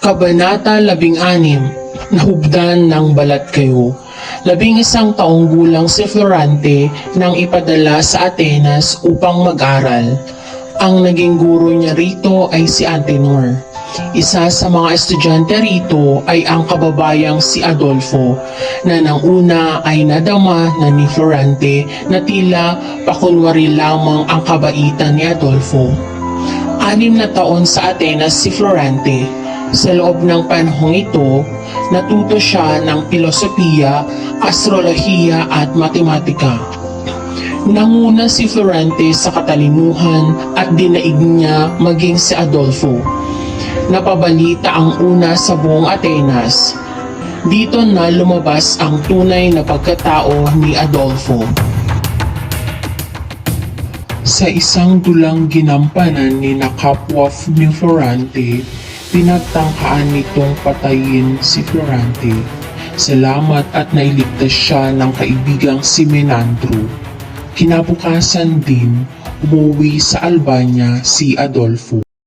Kabanata 16, Nahubdan ng balat kayo. 11 taong gulang si Florante nang ipadala sa Atenas upang mag-aral. Ang naging guro niya rito ay si Antenor. Isa sa mga estudyante rito ay ang kababayang si Adolfo, na nang una ay nadama na ni Florante na tila pakunwari lamang ang kabaitan ni Adolfo. 6 na taon sa Atenas si Florante. Sa loob ng panahong ito, natuto siya ng filosofiya, astrolohiya at matematika. Nanguna si Florante sa katalinuhan at dinaig niya maging si Adolfo. Napabalita ang una sa buong Atenas. Dito na lumabas ang tunay na pagkatao ni Adolfo. Sa isang dulang ginampanan ni kapwa ni Florante, pinagtangkaan nitong patayin si Florante. Salamat at nailigtas siya ng kaibigang si Menandro. Kinabukasan din, umuwi sa Albania si Adolfo.